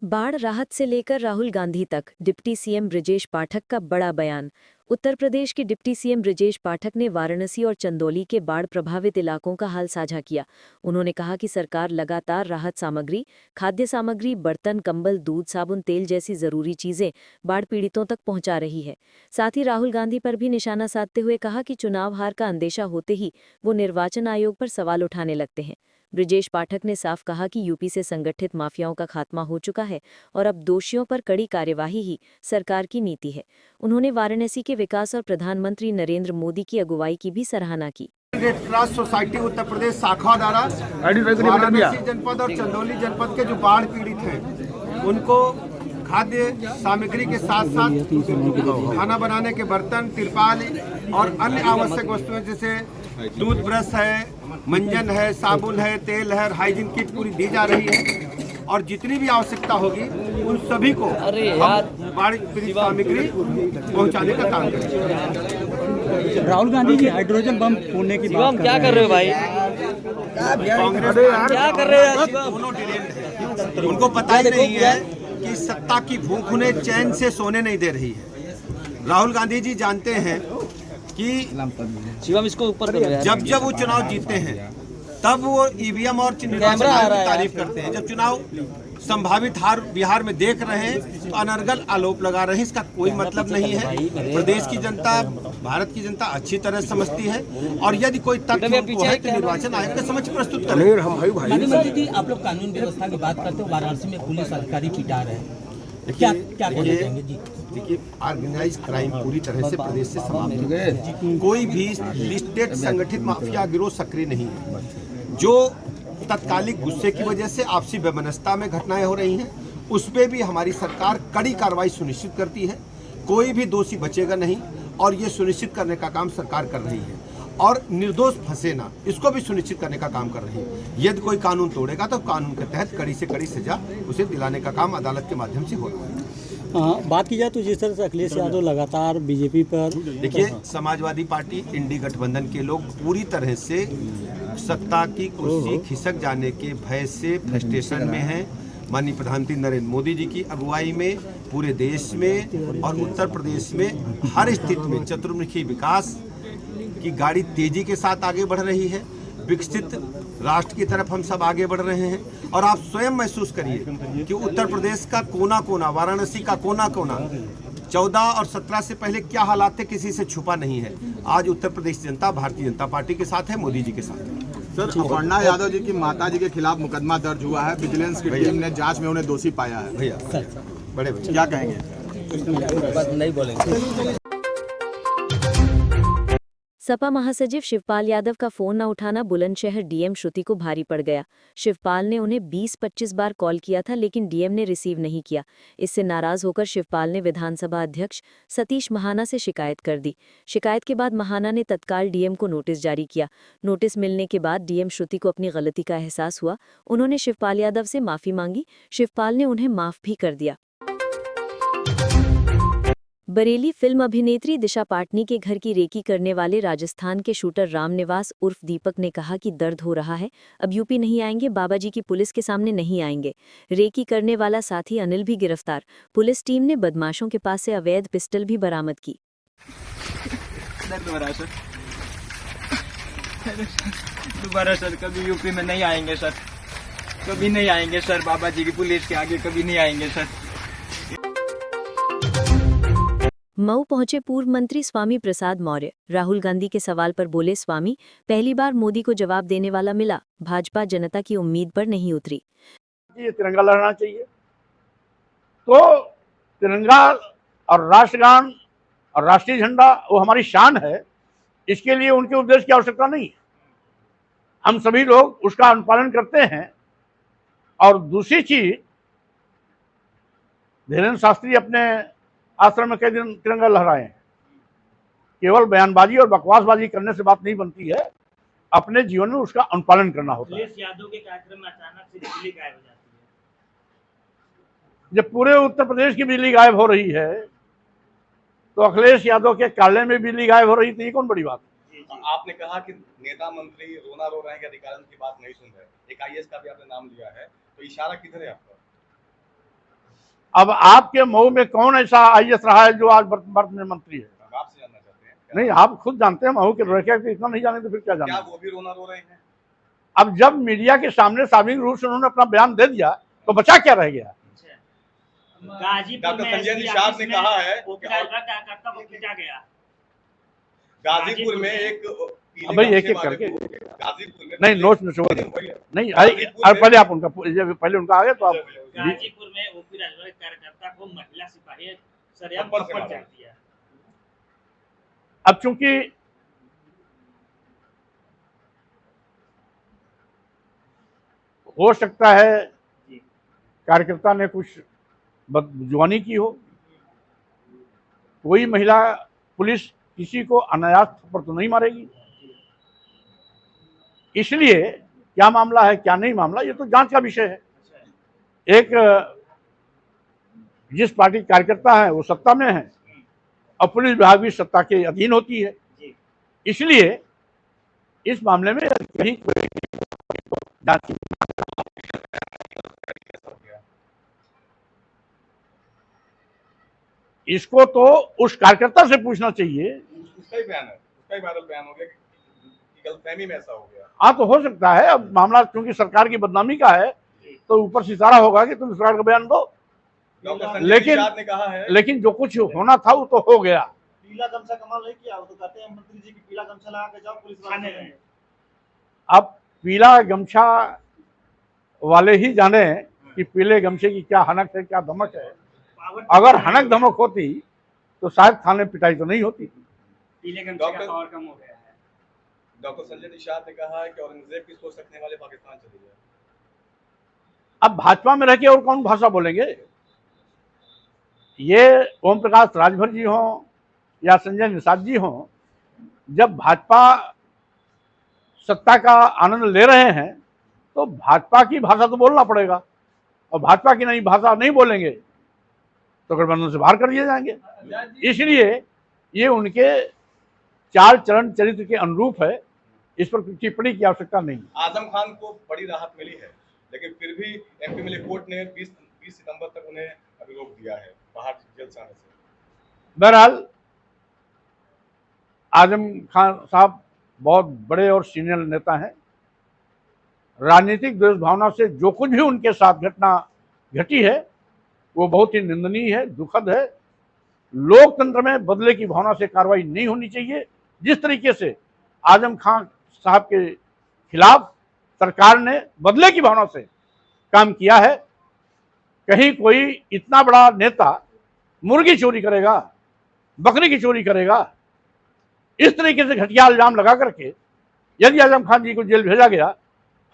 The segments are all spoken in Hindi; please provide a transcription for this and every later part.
बाढ़ राहत से लेकर राहुल गांधी तक डिप्टी सीएम बृजेश पाठक का बड़ा बयान। उत्तर प्रदेश के डिप्टी सीएम बृजेश पाठक ने वाराणसी और चंदौली के बाढ़ प्रभावित इलाकों का हाल साझा किया। उन्होंने कहा कि सरकार लगातार राहत सामग्री, खाद्य सामग्री, बर्तन, कंबल, दूध, साबुन, तेल जैसी जरूरी चीजें बाढ़ पीड़ितों तक पहुंचा रही है। साथ ही राहुल गांधी पर भी निशाना साधते हुए कहा कि चुनाव हार का अंदेशा होते ही वो निर्वाचन आयोग पर सवाल उठाने लगते हैं। बृजेश पाठक ने साफ कहा कि यूपी से संगठित माफियाओं का खात्मा हो चुका है और अब दोषियों पर कड़ी कार्यवाही ही सरकार की नीति है। उन्होंने वाराणसी के विकास और प्रधानमंत्री नरेंद्र मोदी की अगुवाई की भी सराहना की। Red cross society Uttar Pradesh शाखा द्वारा वाराणसी जनपद और चंदौली जनपद के जो बाढ़ पीड़ित हैं उनको खाद्य सामग्री के साथ साथ खाना बनाने के बर्तन, तिरपाल और अन्य आवश्यक वस्तुएं जैसे टूथब्रश है, मंजन है, साबुन है, तेल है, हाइजीन किट पूरी दी जा रही है और जितनी भी आवश्यकता होगी उन सभी को बाढ़ पीड़ित सामग्री पहुंचाने का काम करेंगे। राहुल गांधी जी हाइड्रोजन बम फोड़ने की बात क्या कर रहे हो भाई? कांग्रेस क्या कर रहे हैं? दोनों डिरेल्ड है। उनको पता ही नहीं है कि सत्ता की भूख उन्हें चैन से सोने नहीं दे रही है। राहुल गांधी जी जानते हैं कि शिवम इसको ऊपर कर जब जब वो चुनाव जीतते हैं तब वो ईवीएम और निर्वाचन आयोग की तारीफ करते हैं। जब चुनाव संभावित हार बिहार में देख रहे हैं तो अनर्गल आरोप लगा रहे हैं। इसका कोई मतलब नहीं है। प्रदेश की जनता, भारत की जनता अच्छी तरह समझती है और यदि कोई तथ्य उनको है तो निर्वाचन आयोग के समक्ष प्रस्तुत करें। जी, आप लोग कानून व्यवस्था की बात करते हो, वाराणसी में पुलिस अधिकारी पिटा रहे हैं, क्या कहना चाहेंगे जी? देखिए, ऑर्गेनाइज क्राइम पूरी तरह से प्रदेश से समाप्त हो गए। कोई भी लिस्टेड संगठित माफिया गिरोह सक्रिय नहीं है। जो तत्कालिक गुस्से की वजह से आपसी वैमनस्यता में घटनाएं हो रही हैं, उस पर भी हमारी सरकार कड़ी कार्रवाई सुनिश्चित करती है। कोई भी दोषी बचेगा नहीं और ये सुनिश्चित करने का काम सरकार कर रही है और निर्दोष फंसे ना, इसको भी सुनिश्चित करने का काम कर रही है। यदि कोई कानून तोड़ेगा तो कानून के तहत कड़ी से कड़ी सजा उसे दिलाने का काम अदालत के माध्यम से हो रहा है। बात की जाए तो जिस तरह से अखिलेश यादव लगातार बीजेपी पर, देखिए, समाजवादी पार्टी इंडी गठबंधन के लोग पूरी तरह से सत्ता की कुर्सी खिसक जाने के भय से फ्रस्ट्रेशन में हैं। माननीय प्रधानमंत्री नरेंद्र मोदी जी की अगुवाई में पूरे देश में और उत्तर प्रदेश में हर स्थिति में चतुर्मुखी विकास की गाड़ी तेजी के साथ आगे बढ़ रही है। विकसित राष्ट्र की तरफ हम सब आगे बढ़ रहे हैं और आप स्वयं महसूस करिए कि उत्तर प्रदेश का कोना कोना, वाराणसी का कोना कोना 14 और 17 से पहले क्या हालात थे किसी से छुपा नहीं है। आज उत्तर प्रदेश जनता भारतीय जनता पार्टी के साथ है, मोदी जी के साथ है। सर, अपर्णा यादव जी की माता जी के खिलाफ मुकदमा दर्ज हुआ है। विजिलेंस की टीम ने जांच में उन्हें दोषी पाया है। भैया बड़े भैया क्या कहेंगे? नहीं बोलेंगे। सपा महासचिव शिवपाल यादव का फोन न उठाना बुलंदशहर डीएम श्रुति को भारी पड़ गया। शिवपाल ने उन्हें 20-25 बार कॉल किया था लेकिन डीएम ने रिसीव नहीं किया। इससे नाराज होकर शिवपाल ने विधानसभा अध्यक्ष सतीश महाना से शिकायत कर दी। शिकायत के बाद महाना ने तत्काल डीएम को नोटिस जारी किया। नोटिस मिलने के बाद डीएम श्रुति को अपनी गलती का एहसास हुआ। उन्होंने शिवपाल यादव से माफी मांगी। शिवपाल ने उन्हें माफ भी कर दिया। बरेली फिल्म अभिनेत्री दिशा पाटनी के घर की रेकी करने वाले राजस्थान के शूटर रामनिवास उर्फ दीपक ने कहा कि दर्द हो रहा है, अब यूपी नहीं आएंगे, बाबाजी की पुलिस के सामने नहीं आएंगे। रेकी करने वाला साथी अनिल भी गिरफ्तार। पुलिस टीम ने बदमाशों के पास से अवैध पिस्टल भी बरामद की। दोबारा सर कभी यूपी में नहीं आएंगे सर, कभी नहीं आएंगे सर, बाबाजी की पुलिस के आगे कभी नहीं आएंगे सर। मऊ पहुंचे पूर्व मंत्री स्वामी प्रसाद मौर्य। राहुल गांधी के सवाल पर बोले स्वामी, पहली बार मोदी को जवाब देने वाला मिला, भाजपा जनता की उम्मीद पर नहीं उतरी। ये तिरंगा लहराना चाहिए, तो तिरंगा और राष्ट्रगान और राष्ट्रीय झंडा वो हमारी शान है। इसके लिए उनके उपदेश की आवश्यकता नहीं है, हम सभी लोग उसका अनुपालन करते हैं। और दूसरी चीज, धीरेन्द्र शास्त्री अपने आश्रम में कई दिन तिरंगा लहराए हैं। केवल बयानबाजी और बकवासबाजी करने से बात नहीं बनती है, अपने जीवन में उसका अनुपालन करना होता है। अखिलेश यादव के कार्यक्रम में अचानक से बिजली गायब हो जाती है। जब पूरे उत्तर प्रदेश की बिजली गायब हो रही है तो अखिलेश यादव के कार्यालय में बिजली गायब हो रही थी, कौन बड़ी बात है? आपने कहा कि नेता मंत्री रोना रो रहे हैं कि अधिकारियों की बात नहीं सुन रहे। एक आईएएस का भी आपने नाम लिया है, तो इशारा किधर है आपका? अब आपके मऊ में कौन ऐसा आईएएस रहा है जो आज वर्तमान में मंत्री है? आपसे जानना चाहते हैं नहीं, आप खुद जानते हैं मऊ के लड़के को, इतना नहीं जाने तो फिर क्या क्या जाने। वो भी रोना रो रहे हैं? अब जब मीडिया के सामने सार्वजनिक रूप से उन्होंने अपना बयान दे दिया तो बचा क्या रह गया? डॉक्टर संजय निषाद ने कहा है गाजीपुर में एक भाई एक एक करके गाजीपुर में नहीं, नोट में नहीं, अरे पहले आप उनका पहले उनका आ गया तो आप गाजीपुर में ओपी राजभर के कार्यकर्ता को महिला सिपाही सरेआम थप्पड़ थप्पड़ जड़ दिया। अब चूंकि हो सकता है कार्यकर्ता ने कुछ बदजुबानी की हो, कोई महिला पुलिस किसी को अनायास थप्पड़ तो नहीं मारेगी, इसलिए क्या मामला है क्या नहीं मामला ये तो जांच का विषय है। एक जिस पार्टी के कार्यकर्ता है वो सत्ता में है और पुलिस विभाग भी सत्ता के अधीन होती है, इसलिए इस मामले में कहीं जांच की इसको तो उस कार्यकर्ता से पूछना चाहिए। उसका ही बयान है, उसका ही वायरल बयान हो गया कि गलतफहमी में ऐसा हो गया। हाँ तो हो सकता है, अब मामला क्योंकि सरकार की बदनामी का है तो ऊपर से इशारा होगा कि तुम सरकार का बयान दो, डॉक्टर संजय निषाद ने कहा है लेकिन जो कुछ होना था वो तो हो गया। पीला गमछा कमाल नहीं किया, वो तो कहते हैं मंत्री जी की पीला गमछा लगा के जाओ पुलिस वाले में। अब पीला गमछा वाले ही जाने कि पीले गमछे की क्या हनक है क्या धमक है। अगर हनक धमक होती तो शायद थाने पिटाई तो नहीं होती। पीले गमछे का पावर कम हो गया है। डॉक्टर संजय निषाद ने कहा है कि औरंगजेब की सोच रखने वाले पाकिस्तान चले गए। अब भाजपा में रह के और कौन भाषा बोलेंगे? ये ओम प्रकाश राजभर जी हों या संजय निषाद जी हों, जब भाजपा सत्ता का आनंद ले रहे हैं तो भाजपा की भाषा तो बोलना पड़ेगा, और भाजपा की नई भाषा नहीं बोलेंगे तो गठबंधन से बाहर कर दिए जाएंगे। इसलिए ये उनके चाल चरण चरित्र के अनुरूप है, इस पर टिप्पणी की आवश्यकता नहीं। आजम खान को बड़ी राहत मिली है, लेकिन फिर भी एमपी मिले कोर्ट ने 20 सितंबर तक उन्हें अभी रोक दिया है बाहर जेल से आने से। बहरहाल आजम खान साहब बहुत बड़े और सीनियर नेता हैं। राजनीतिक द्वेष भावना से जो कुछ भी उनके साथ घटना घटी है वो बहुत ही निंदनीय है, दुखद है। लोकतंत्र में बदले की भावना से कार्रवाई नहीं होनी चाहिए। जिस तरीके से आजम खान साहब के खिलाफ सरकार ने बदले की भावना से काम किया है, कहीं कोई इतना बड़ा नेता मुर्गी चोरी करेगा, बकरी की चोरी करेगा, इस तरीके से घटिया इल्जाम लगा करके यदि आजम खान जी को जेल भेजा गया,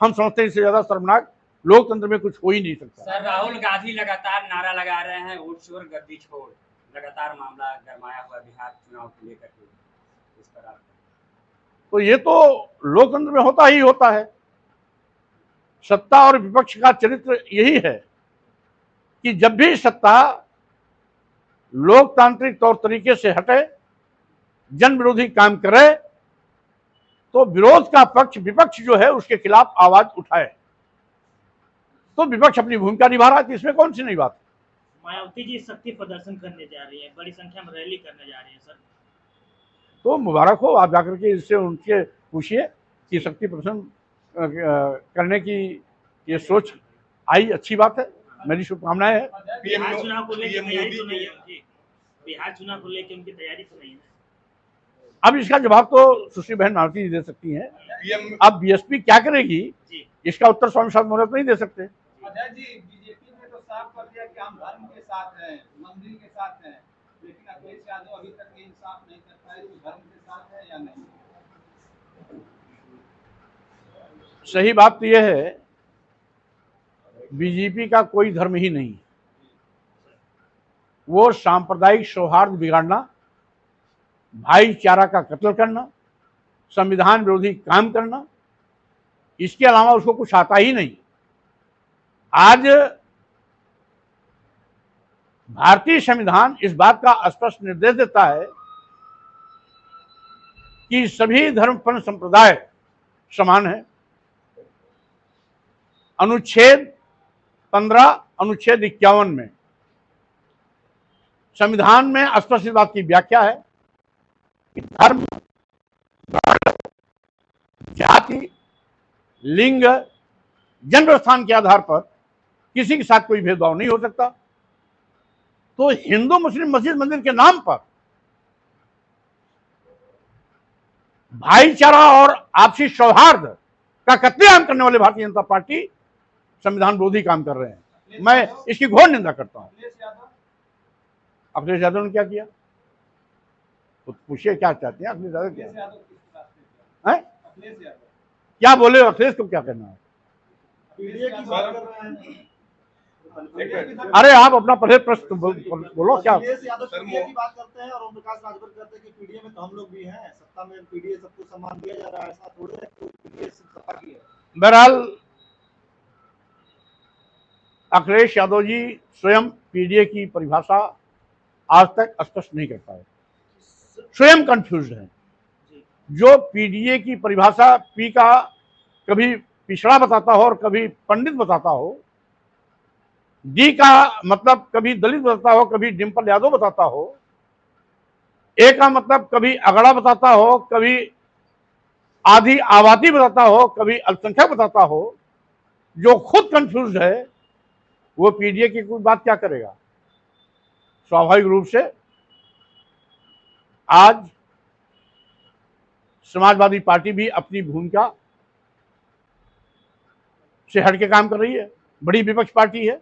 हम समझते हैं इससे ज्यादा शर्मनाक लोकतंत्र में कुछ हो ही नहीं सकता। सर राहुल गांधी लगातार नारा लगा रहे हैं वोट छोड़ गद्दी छोड़, लगातार मामला गरमाया हुआ बिहार चुनाव को लेकर के इस तरह। तो ये तो लोकतंत्र में होता ही होता है। सत्ता और विपक्ष का चरित्र यही है कि जब भी सत्ता लोकतांत्रिक तौर तरीके से हटे, जन विरोधी काम करे, तो विरोध का पक्ष विपक्ष जो है उसके खिलाफ आवाज उठाए। तो विपक्ष अपनी भूमिका निभा रहा है, इसमें कौन सी नई बात। मायावती जी शक्ति प्रदर्शन करने जा रही है, बड़ी संख्या में रैली करने जा रही है सर। तो मुबारक हो, आप जाकर के इससे उनके पूछिए कि शक्ति प्रदर्शन करने की ये सोच आई, अच्छी बात है, मेरी शुभकामनाएं है। बिहार चुनाव को लेकर तैयारी तो नहीं है उनकी, बिहार चुनाव को लेकर उनकी तैयारी तो नहीं है। अब इसका जवाब तो सुश्री बहन मायावती जी दे सकती हैं। अब बीएसपी क्या करेगी इसका उत्तर स्वामी साहब मौर्य नहीं दे सकते। अजय जी, बीजेपी ने तो साफ कर दिया कि हम धर्म के साथ हैं, मंदिर के साथ हैं, लेकिन अखिलेश यादव अभी तक इंसाफ नहीं कर पाए कि धर्म के साथ है या नहीं। सही बात तो यह है, बीजेपी का कोई धर्म ही नहीं। वो सांप्रदायिक सौहार्द बिगाड़ना, भाईचारा का कत्ल करना, संविधान विरोधी काम करना, इसके अलावा उसको कुछ आता ही नहीं। आज भारतीय संविधान इस बात का स्पष्ट निर्देश देता है कि सभी धर्मपन्न संप्रदाय समान है। अनुच्छेद 15, अनुच्छेद 51 में संविधान में स्पष्ट इस बात की व्याख्या है कि धर्म, जाति, लिंग, जन्म स्थान के आधार पर किसी के साथ कोई भेदभाव नहीं हो सकता। तो हिंदू मुस्लिम मस्जिद मंदिर के नाम पर भाईचारा और आपसी सौहार्द का कत्लेआम करने वाले भारतीय जनता पार्टी संविधान विरोधी काम कर रहे हैं। मैं इसकी घोर निंदा करता हूं। अखिलेश यादव ने क्या किया? तो पूछिए क्या चाहते हैं अखिलेश यादव? क्या है? क्या बोले? अखिलेश को क्या करना है? अरे आप अपना पहले प्रश्न बोलो। क्या पीडीए की बात करते हैं और ओम प्रकाश राजभर कहते हैं कि पीडीए में तो हम लोग भी हैं, सत्ता में पीडीए सबको सम्मान दिया जा रहा है, ऐसा थोड़े है कि पीडीए सत्ता की है। बहरहाल अखिलेश यादव जी स्वयं पीडीए की परिभाषा आज तक स्पष्ट नहीं कर पाए, स्वयं कंफ्यूज हैं। जो पीडीए की परिभाषा पी का कभी पिछड़ा बताता हो और कभी पंडित बताता हो, डी का मतलब कभी दलित बताता हो, कभी डिम्पल यादव बताता हो, ए का मतलब कभी अगड़ा बताता हो, कभी आधी आबादी बताता हो, कभी अल्पसंख्यक बताता हो। जो खुद कंफ्यूज है वो पीडीए की कोई बात क्या करेगा? स्वाभाविक रूप से आज समाजवादी पार्टी भी अपनी भूमिका से हट के काम कर रही है। बड़ी विपक्ष पार्टी है,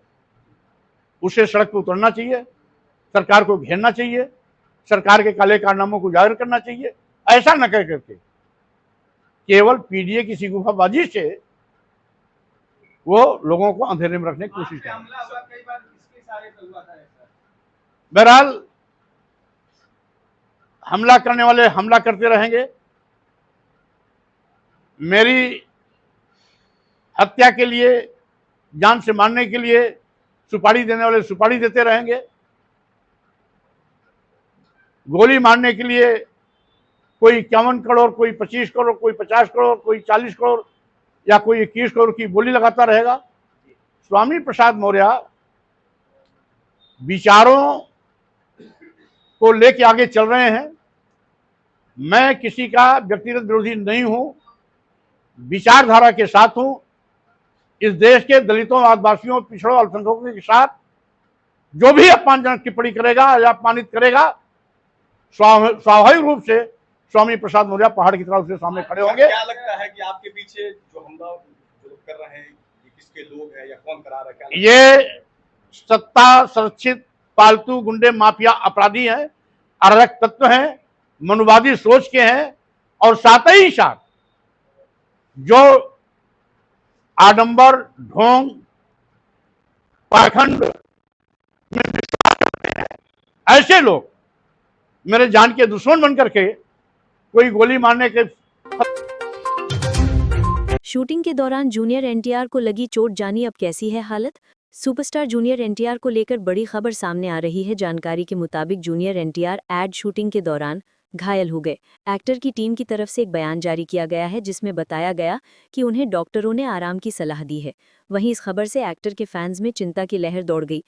उसे सड़क पर उतरना चाहिए, सरकार को घेरना चाहिए, सरकार के काले कारनामों को उजागर करना चाहिए। ऐसा न कर करके केवल पीडीए की सिगुफाबाजी से वो लोगों को अंधेरे में रखने की कोशिश कर रहे हैं। बहरहाल हमला करने वाले हमला करते रहेंगे, मेरी हत्या के लिए, जान से मारने के लिए सुपारी देने वाले सुपारी देते रहेंगे, गोली मारने के लिए कोई 51 करोड़, कोई 25 करोड़, कोई 50 करोड़, कोई 40 करोड़ या कोई 21 करोड़ की बोली लगाता रहेगा। स्वामी प्रसाद मौर्य विचारों को लेके आगे चल रहे हैं। मैं किसी का व्यक्तिगत विरोधी नहीं हूं, विचारधारा के साथ हूं। इस देश के दलितों, आदिवासियों, पिछड़ों, अल्पसंख्यकों के साथ जो भी अपमानजनक टिप्पणी करेगा या अपमानित करेगा, स्वाभाविक रूप से स्वामी प्रसाद मौर्य पहाड़ की तरह उसके सामने खड़े होंगे। क्या लगता है कि आपके पीछे जो हमला जो लोग कर रहे हैं, ये किसके लोग हैं या कौन करा रहा है? ये सत्ता संरक्षित पालतू गुंडे, माफिया, अपराधी हैं, अराजक तत्व हैं, मनुवादी सोच के हैं और साथ ही साथ जो आडंबर, ढोंग, पाखंड में विश्वास करते हैं, ऐसे लोग मेरे जान के दुश्मन बनकर के कोई गोली मारने के। शूटिंग के दौरान जूनियर एनटीआर को लगी चोट, जानी अब कैसी है हालत? सुपरस्टार जूनियर एनटीआर को लेकर बड़ी खबर सामने आ रही है। जानकारी के मुताबिक जूनियर एनटीआर एड शूटिंग के दौरान घायल हो गए। एक्टर की टीम की तरफ से एक बयान जारी किया गया है जिसमें बताया गया कि उन्हें डॉक्टरों ने आराम की सलाह दी है। वहीं इस खबर से एक्टर के फैंस में चिंता की लहर दौड़ गई।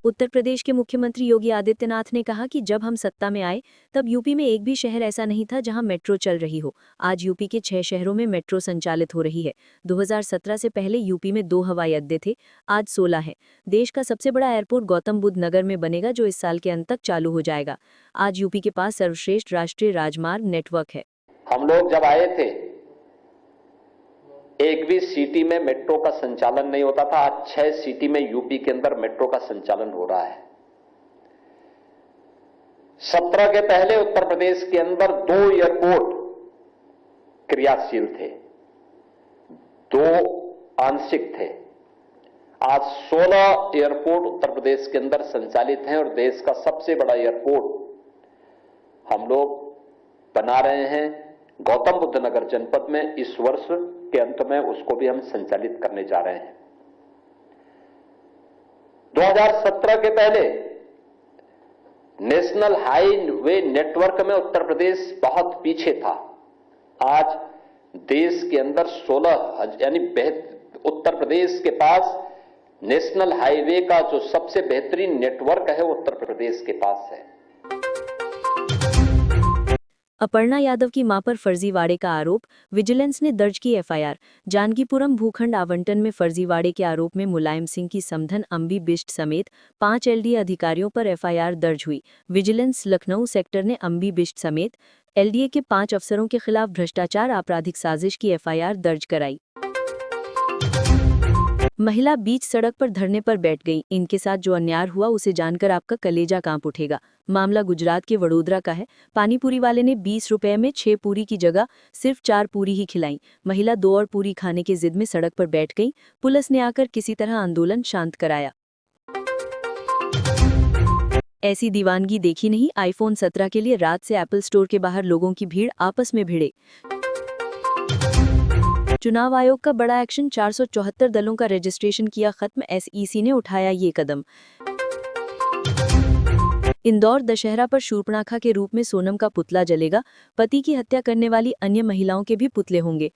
उत्तर प्रदेश के मुख्यमंत्री योगी आदित्यनाथ ने कहा कि जब हम सत्ता में आए तब यूपी में एक भी शहर ऐसा नहीं था जहां मेट्रो चल रही हो। आज यूपी के 6 शहरों में मेट्रो संचालित हो रही है। 2017 से पहले यूपी में 2 हवाई अड्डे थे, आज 16 हैं। देश का सबसे बड़ा एयरपोर्ट गौतम बुद्ध नगर में बनेगा जो इस साल के अंत तक चालू हो जाएगा। आज यूपी के पास सर्वश्रेष्ठ राष्ट्रीय राजमार्ग नेटवर्क है। हम लोग जब आए थे एक भी सिटी में मेट्रो का संचालन नहीं होता था। आज 6 सिटी में यूपी के अंदर मेट्रो का संचालन हो रहा है। 17 के पहले उत्तर प्रदेश के अंदर 2 एयरपोर्ट क्रियाशील थे, 2 आंशिक थे। आज 16 एयरपोर्ट उत्तर प्रदेश के अंदर संचालित हैं और देश का सबसे बड़ा एयरपोर्ट हम लोग बना रहे हैं गौतम बुद्ध नगर जनपद में। इस वर्ष के अंत में उसको भी हम संचालित करने जा रहे हैं। 2017 के पहले नेशनल हाईवे नेटवर्क में उत्तर प्रदेश बहुत पीछे था। आज देश के अंदर 16 यानी उत्तर प्रदेश के पास नेशनल हाईवे का जो सबसे बेहतरीन नेटवर्क है उत्तर प्रदेश के पास है। अपर्णा यादव की मां पर फर्जीवाड़े का आरोप, विजिलेंस ने दर्ज की एफआईआर। जानकीपुरम भूखंड आवंटन में फर्जीवाड़े के आरोप में मुलायम सिंह की समधन अंबी बिष्ट समेत 5 एलडीए अधिकारियों पर एफआईआर दर्ज हुई। विजिलेंस लखनऊ सेक्टर ने अंबी बिष्ट समेत एलडीए के 5 अफसरों के खिलाफ भ्रष्टाचार आपराधिक साजिश की एफआईआर दर्ज कराई। महिला बीच सड़क पर धरने पर बैठ गई। इनके साथ जो अन्याय हुआ उसे जानकर आपका कलेजा कांप उठेगा। मामला गुजरात के वडोदरा का है। पानीपुरी वाले ने 20 रुपए में 6 पूरी की जगह सिर्फ 4 पूरी ही खिलाई। महिला 2 और पूरी खाने के जिद में सड़क पर बैठ गई। पुलिस ने आकर किसी तरह आंदोलन शांत कराया। ऐसी दीवानगी देखी नहीं। आईफोन 17 के लिए रात से एप्पल स्टोर के बाहर लोगों की भीड़, आपस में भिड़े। चुनाव आयोग का बड़ा एक्शन, 474 दलों का रजिस्ट्रेशन किया खत्म। एसईसी ने उठाया ये कदम। इंदौर दशहरा पर शूर्पणखा के रूप में सोनम का पुतला जलेगा। पति की हत्या करने वाली अन्य महिलाओं के भी पुतले होंगे।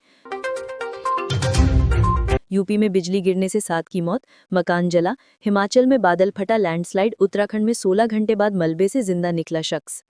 यूपी में बिजली गिरने से 7 की मौत, मकान जला। हिमाचल में बादल फटा, लैंडस्लाइड। उत्तराखंड में 16 घंटे बाद मलबे से जिंदा निकला शख्स।